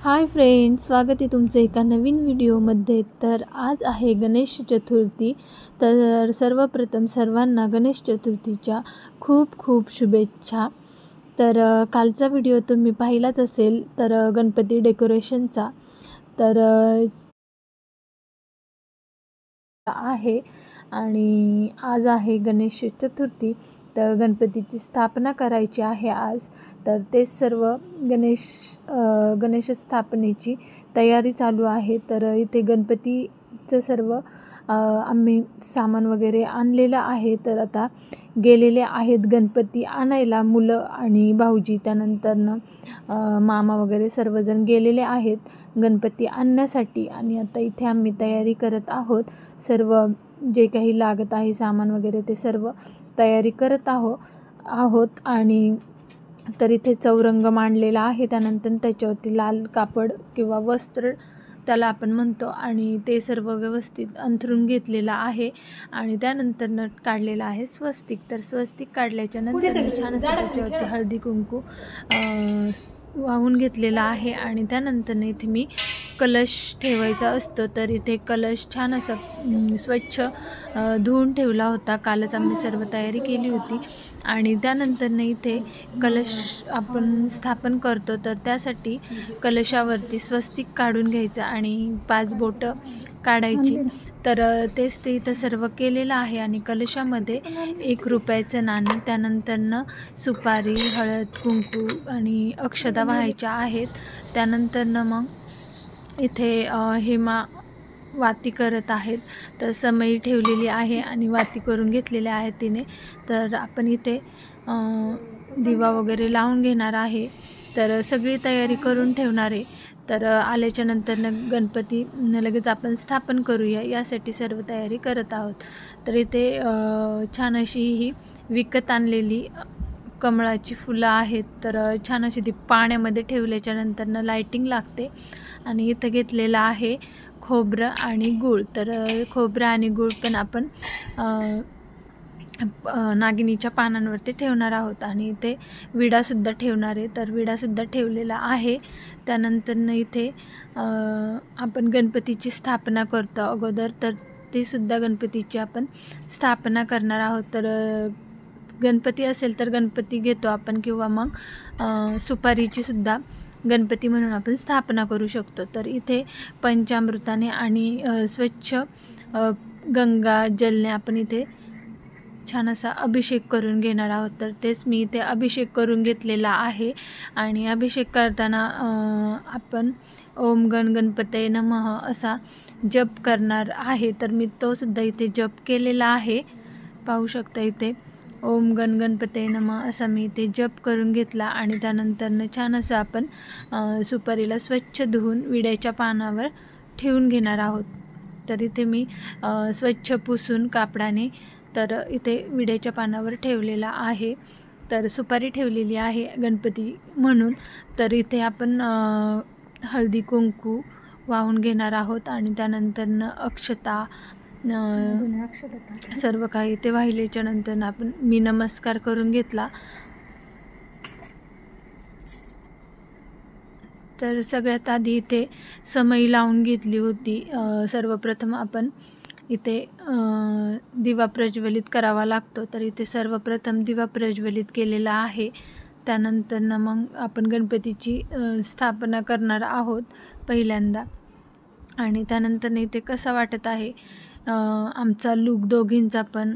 Hi friends, स्वागत आहे तुमचं एका नवीन व्हिडिओमध्ये। तर आज आहे गणेश चतुर्थी। तर सर्वप्रथम सर्वांना गणेश चतुर्थीच्या खूप खूप शुभेच्छा। तर कालचा व्हिडिओ तुम्ही पाहिलाच असेल, तर गणपती डेकोरेशनचा। तर आहे आणि आज आहे गणेश चतुर्थी। तर गणपतीची स्थापना करायची आहे आज। तर ते सर्व गणेश स्थापनेची तयारी चालू आहे। तर इथे गणपतीचं सर्व आम्ही सामान वगैरे आणलेलं आहे। तर आता गेलेले आहेत गणपती आणायला मुलं आणि भाऊजी, त्यानंतरनं मामा वगैरे सर्वजण गेलेले आहेत गणपती आणण्यासाठी। आणि आता इथे आम्ही तयारी करत आहोत, सर्व जे काही लागत आहे सामान वगैरे ते सर्व तयारी करत आहोत। आणि तर इथे चौरंग मांडलेला आहे, त्यानंतर त्याच्यावरती लाल कापड किंवा वस्त्र त्याला आपण म्हणतो, आणि ते सर्व व्यवस्थित अंथरून घेतलेलं आहे। आणि त्यानंतर नट काढलेला आहे स्वस्तिक। तर स्वस्तिक काढल्याच्या नंतर छान असं त्याच्यावरती हळदी कुंकू वाहून घेतलेला आहे। आणि त्यानंतर इथे मी कलश ठेवायचा असतो, तर इथे कलश छान असं स्वच्छ धुवून ठेवला होता। कालच आम्ही सर्व तयारी केली होती। आणि त्यानंतर इथे कलश आपण स्थापन करतो, तर त्यासाठी कलशावरती स्वस्तिक काढून घ्यायचं आणि 5 बोटं काढायची। तर तेच ते इथं सर्व केलेलं आहे। आणि कलशामध्ये 1 रुपयाचं नाणं, त्यानंतरनं सुपारी, हळद कुंकू आणि अक्षता वाहायच्या आहेत। त्यानंतरनं मग इथे हेमा वाती करत आहेत, तर समई ठेवलेली आहे आणि वाती करून घेतलेल्या आहेत तिने। तर आपण इथे दिवा वगैरे लावून घेणार आहे। तर सगळी तयारी करून ठेवणार आहे। तर आल्याच्या नंतरनं गणपती लगेच आपण स्थापन करूया, यासाठी सर्व तयारी करत आहोत। तर इथे छान अशी ही विकत आणलेली कमळाची फुलं आहेत। तर छान अशी ती पाण्यामध्ये ठेवल्याच्या नंतरनं लाईटिंग लागते। आणि इथं घेतलेलं आहे खोबरं आणि गूळ। तर खोबरं आणि गूळ पण आपण नागिनीच्या पानांवरती ठेवणार आहोत। आणि इथे विडासुद्धा ठेवणार आहे, तर विडासुद्धा ठेवलेला आहे। त्यानंतर इथे आपण गणपतीची स्थापना करतो अगोदर, तर ते सुद्धा गणपतीची आपण स्थापना करणार आहोत। तर गणपती असेल तर गणपती घेतो आपण, किंवा मग सुपारीची सुद्धा गणपती म्हणून आपण स्थापना करू शकतो। तर इथे पंचामृताने आणि स्वच्छ गंगा जलने आपण इथे छान असा अभिषेक करून घेणार आहोत। तर तेच मी इथे अभिषेक करून घेतलेला आहे। आणि अभिषेक करताना आपण ओम गण गणपतये नमः असा जप करणार आहे। तर मी तो सुद्धा इथे जप केलेला आहे, पाहू शकता इथे ओम गण गणपतये नमः असा मी इथे जप करून घेतला। आणि त्यानंतरनं छान असं आपण सुपारीला स्वच्छ धुवून विड्याच्या पानावर ठेवून घेणार आहोत। तर इथे मी स्वच्छ पुसून कापडाने तर इथे विड्याच्या पानावर ठेवलेला आहे। तर सुपारी ठेवलेली आहे गणपती म्हणून। तर इथे आपण हळदी कुंकू वाहून घेणार आहोत। आणि त्यानंतरनं अक्षता सर्व काही ते वाहिल्याच्या नंतर मी नमस्कार करून घेतला। तर सगळ्यात आधी इथे समई लावून घेतली होती। सर्वप्रथम आपण इथे दिवा प्रज्वलित करावा लागतो, तर इथे सर्वप्रथम दिवा प्रज्वलित केलेला आहे। त्यानंतरनं मग आपण गणपतीची स्थापना करणार आहोत पहिल्यांदा। आणि त्यानंतर इथे कसा वाटत आहे आमचा लूक दोघींचा पण।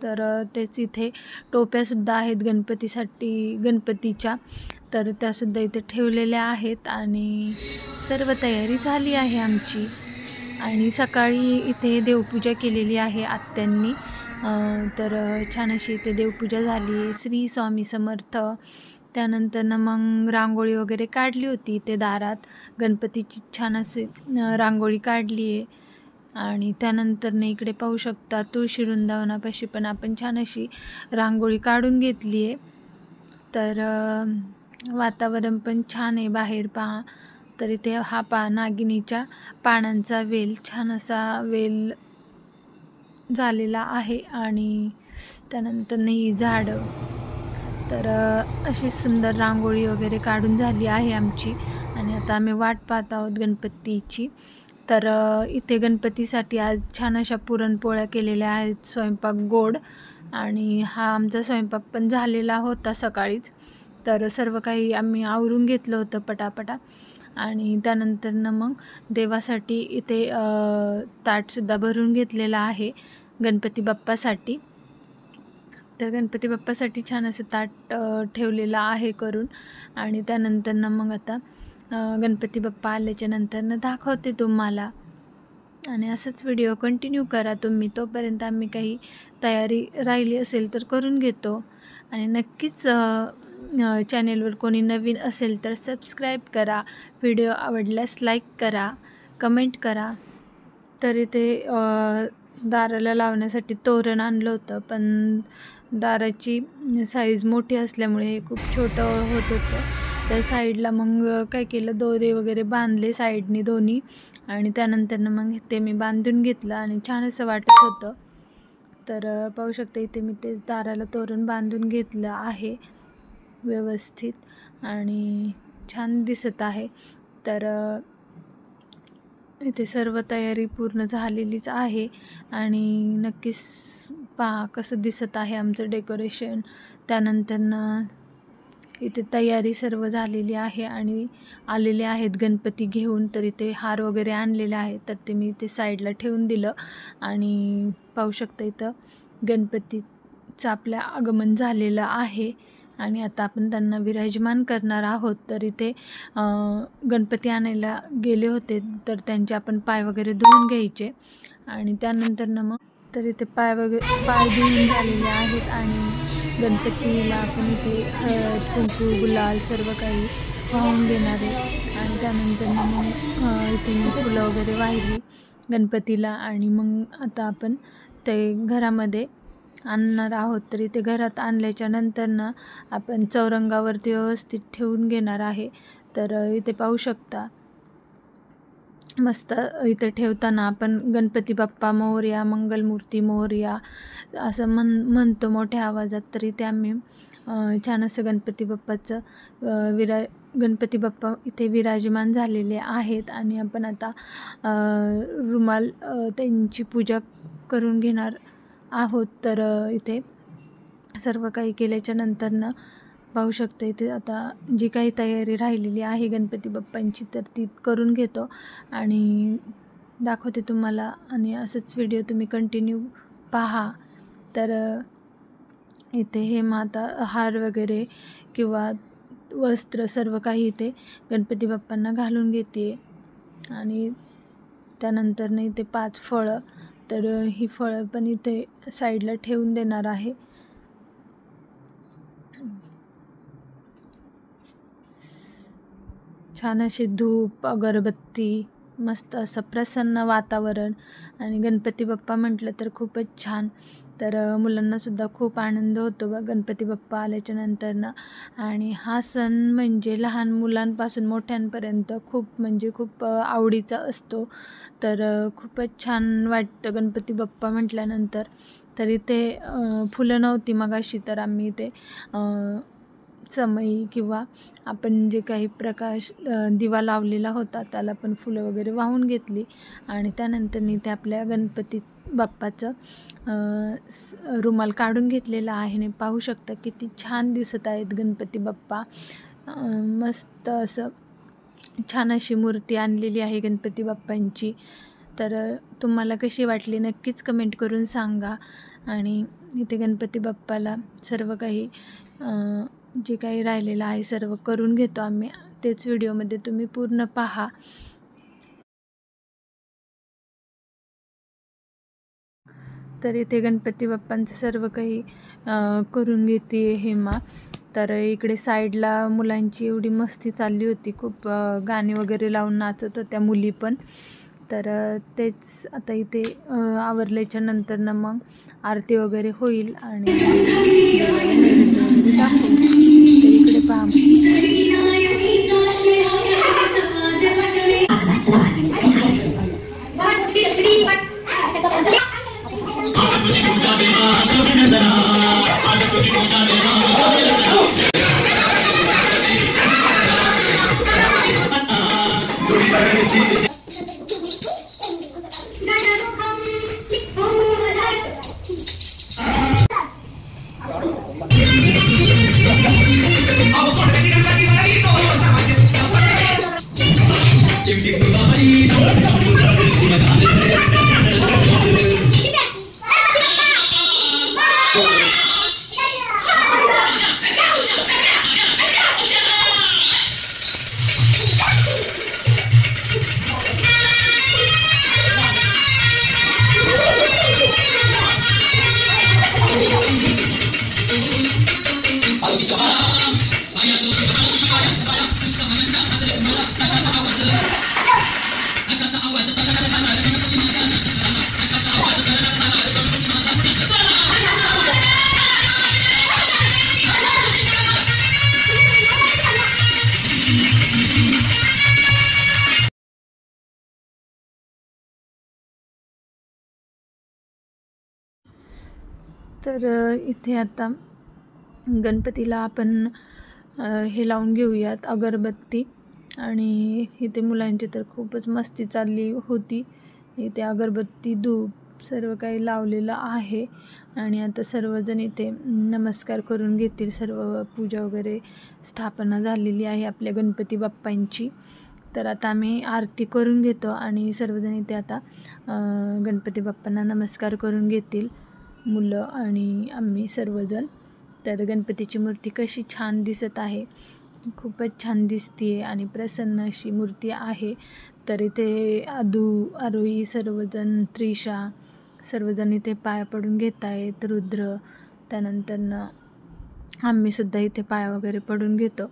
तर तेच इथे टोप्यासुद्धा आहेत गणपतीच्या, तर त्यासुद्धा इथे ठेवलेल्या आहेत। आणि सर्व तयारी झाली आहे आमची। आणि सकाळी इथे देवपूजा केलेली आहे आत्यांनी। तर छान अशी इथे देवपूजा झाली, श्री स्वामी समर्थ। त्यानंतरनं मग रांगोळी वगैरे काढली होती इथे दारात, गणपतीची छान अशी रांगोळी काढली आहे। आणि त्यानंतरनं इकडे पाहू शकता तुळशी वृंदावनापाशी पण आपण छान अशी रांगोळी काढून घेतली आहे। तर वातावरण पण छान आहे बाहेर, पहा। तर इथे हा नागिनीच्या पानांचा वेल, छान असा वेल झालेला आहे। आणि त्यानंतर ही झाडं, तर अशी सुंदर रांगोळी वगैरे काढून झाली आहे आमची। आणि आता आम्ही वाट पाहत आहोत गणपतीची। तर इथे गणपतीसाठी आज छान अशा पुरणपोळ्या केलेल्या आहेत, स्वयंपाक गोड, आणि हा आमचा स्वयंपाक पण झालेला होता सकाळीच। तर सर्व काही आम्ही आवरून घेतलं होतं पटापटा, आणि त्यानंतर मग देवासाठी इथे ताटसुद्धा भरून घेतलेला आहे गणपती बाप्पासाठी। तर गणपती बाप्पासाठी छान असं ताट ठेवलेलं आहे करून, आणि त्यानंतर मग आता गणपती बाप्पा आल्याच्या नंतर दाखवते तुम्हाला, आणि असंच व्हिडिओ कंटिन्यू करा तुम्ही। तोपर्यंत आम्ही काही तयारी राहिली असेल तर करून घेतो, आणि नक्कीच चॅनेलवर कोणी नवीन असेल तर सबस्क्राईब करा, व्हिडिओ आवडल्यास लाईक करा, कमेंट करा। तर इथे दाराला लावण्यासाठी तोरण आणलं होतं, पण दाराची साईज मोठी असल्यामुळे हे खूप छोटं होत होतं। तर साईडला मग काय केलं, दोरे वगैरे बांधले साईडनी दोन्ही, आणि त्यानंतर मग ते मी बांधून घेतलं आणि छान असं वाटत होतं। तर पाहू शकता इथे मी तेच दाराला तोरण बांधून घेतलं आहे व्यवस्थित, आणि छान दिसत आहे। तर इथे सर्व तयारी पूर्ण झालेलीच आहे, आणि नक्कीच पहा कसं दिसत आहे आमचं डेकोरेशन। त्यानंतर इथे तयारी सर्व झालेली आहे, आणि आलेले आहेत गणपती घेऊन। तर इथे हार वगैरे आणलेले आहे, तर ते मी इथे साईडला ठेवून दिलं, आणि पाहू शकता इथं गणपतीचं आपलं आगमन झालेलं आहे, आणि आता आपण त्यांना विराजमान करणार आहोत। तर इथे गणपती आणायला गेले होते, तर त्यांचे आपण पाय वगैरे धुवून घ्यायचे, आणि त्यानंतर मग तर इथे पाय धुवून झालेले आहेत, आणि गणपतीला आपण इथे हळद कुंकू गुलाल सर्व काही वाहून देणार आहे। आणि त्यानंतर मग इथे मी फुलं वगैरे वाहिली गणपतीला, आणि मग आता आपण ते घरामध्ये आणणार आहोत। तर इथे घरात आणल्याच्या नंतर आपण चौरंगावरती व्यवस्थित ठेवून घेणार आहे। तर इथे पाहू शकता मस्त इथे ठेवताना आपण गणपती बाप्पा मोरया, मंगलमूर्ती मोरया असं म्हणतो मोठ्या आवाजात। तर इथे आम्ही छान असं गणपती बाप्पाचं गणपती बाप्पा इथे विराजमान झालेले आहेत, आणि आपण आता रुमाल त्यांची पूजा करून घेणार आहोत। तर इथे सर्व काही केल्याच्या नंतर पाहू शकता इथे आता जी काही तयारी राहिलेली आहे गणपती बाप्पांची तर ती करून घेतो आणि दाखवते तुम्हाला, आणि असंच व्हिडिओ तुम्ही कंटिन्यू पहा। तर इथे हे माता हार वगैरे किंवा वस्त्र सर्व काही इथे गणपती बाप्पांना घालून घेते, आणि त्यानंतर इथे 5 फळं, तर ही फळं पण इथे साईडला ठेवून देणार आहे। छान अशी धूप अगरबत्ती, मस्त असं प्रसन्न वातावरण, आणि गणपती बाप्पा म्हटलं तर खूपच छान। तर मुलांनासुद्धा खूप आनंद होतो गणपती बाप्पा आल्याच्या नंतरनं, आणि हा सण म्हणजे लहान मुलांपासून मोठ्यांपर्यंत खूप आवडीचा असतो। तर खूपच छान वाटतं गणपती बाप्पा म्हटल्यानंतर। तर इथे फुलं नव्हती मगाशी, तर आम्ही इथे समई किंवा आपण जे काही प्रकाश दिवा लावलेला होता त्याला पण फुलं वगैरे वाहून घेतली, आणि त्यानंतर इथे आपल्या गणपती बाप्पाचं रुमाल काढून घेतलेला आहे, आणि पाहू शकता किती छान दिसत आहेत गणपती बाप्पा। मस्त असं छान अशी मूर्ती आणलेली आहे गणपती बाप्पांची। तर तुम्हाला कशी वाटली नक्कीच कमेंट करून सांगा, आणि इथे गणपती बाप्पाला सर्व काही जे काही राहिलेलं आहे सर्व करून घेतो आम्ही, तेच व्हिडिओमध्ये तुम्ही पूर्ण पहा। तर इथे गणपती बाप्पांचं सर्व काही करून घेते हेमा। तर इकडे साईडला मुलांची एवढी मस्ती चालली होती, खूप गाणी वगैरे लावून नाचत होत्या मुली पण। तर तेच आता इथे आवरल्याच्या नंतर मग आरती वगैरे होईल, आणि इकडे पहा तर इथे आता गणपतीला आपण हे लावून घेऊयात अगरबत्ती. आणि इथे मुलांची तर खूपच मस्ती चालली होती. इथे अगरबत्ती धूप सर्व काही लावलेलं आहे आणि आता सर्वजण इथे नमस्कार करून घेतील. सर्व पूजा वगैरे स्थापना झालेली आहे आपल्या गणपती बाप्पांची. तर आता आम्ही आरती करून घेतो आणि सर्वजण इथे आता गणपती बाप्पांना नमस्कार करून घेतील, मुलं आणि आम्ही सर्वजण. तर गणपतीची मूर्ती कशी छान दिसत आहे, खूपच छान दिसते आणि प्रसन्न अशी मूर्ती आहे. तर इथे आरोही सर्वजण, त्रिशा सर्वजण इथे पाया पडून घेत आहेत. रुद्र, त्यानंतर आम्ही सुद्धा इथे पाया वगैरे पडून घेतो.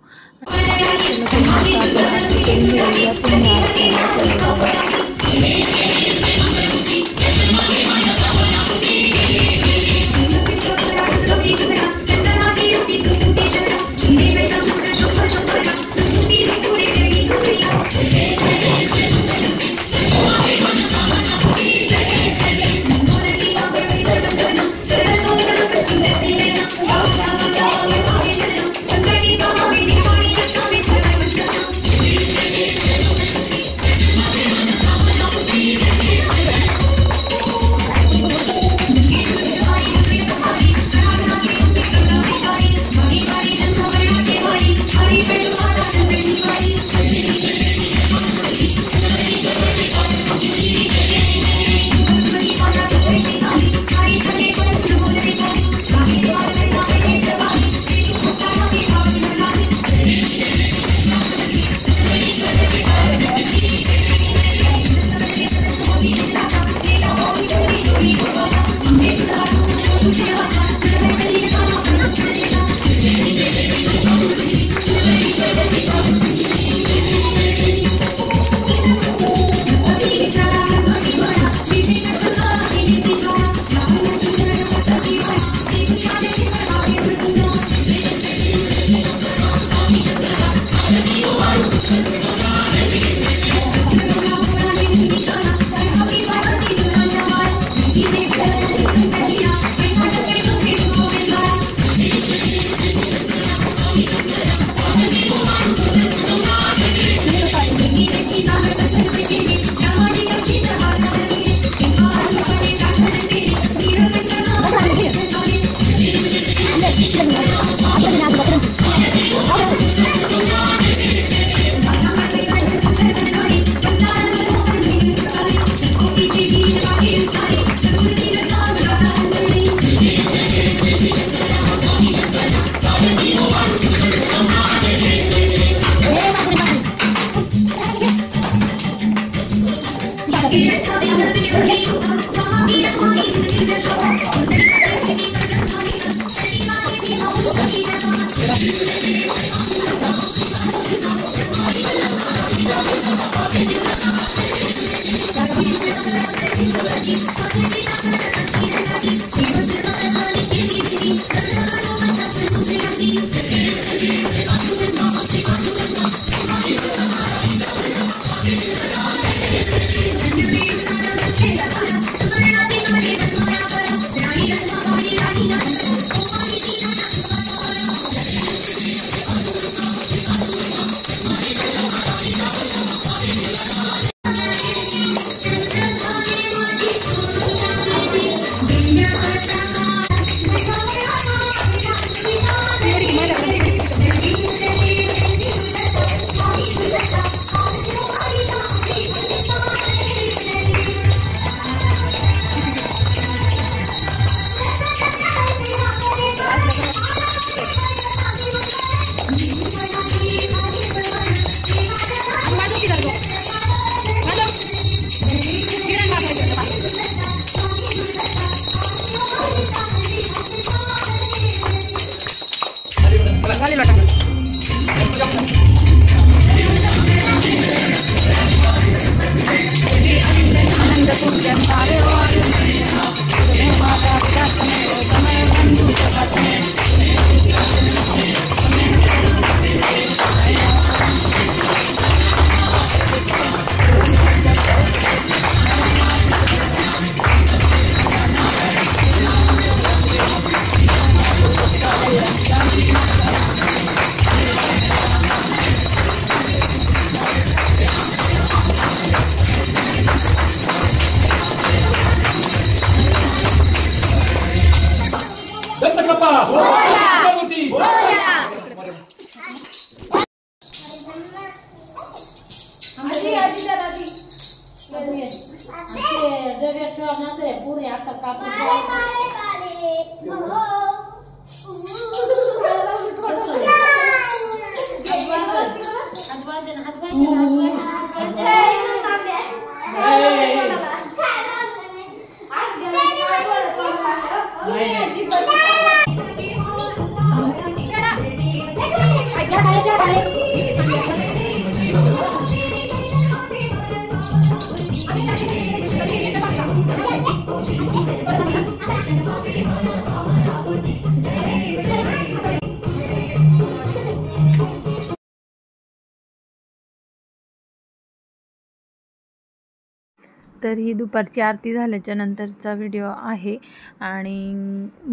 गणपती बाप्पा मोरया. तर ही दुपारची आरती झाल्याच्या नंतरचा व्हिडिओ आहे आणि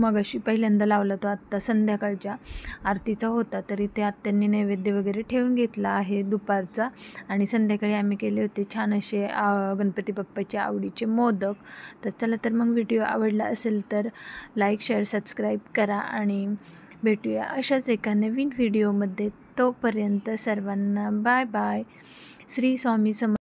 मग अशी पहिल्यांदा लावला तो आत्ता संध्याकाळच्या आरतीचा होता. तर इथे आत्यांनी नैवेद्य वगैरे ठेवून घेतला आहे दुपारचा आणि संध्याकाळी आम्ही केले होते छान असे गणपती बाप्पाचे आवडीचे मोदक. तर चला तर मग व्हिडिओ आवडला असेल तर लाईक शेअर सबस्क्राईब करा आणि भेटूया अशाच एका नवीन व्हिडिओमध्ये. तोपर्यंत सर्वांना बाय बाय. श्री स्वामी समर्थ.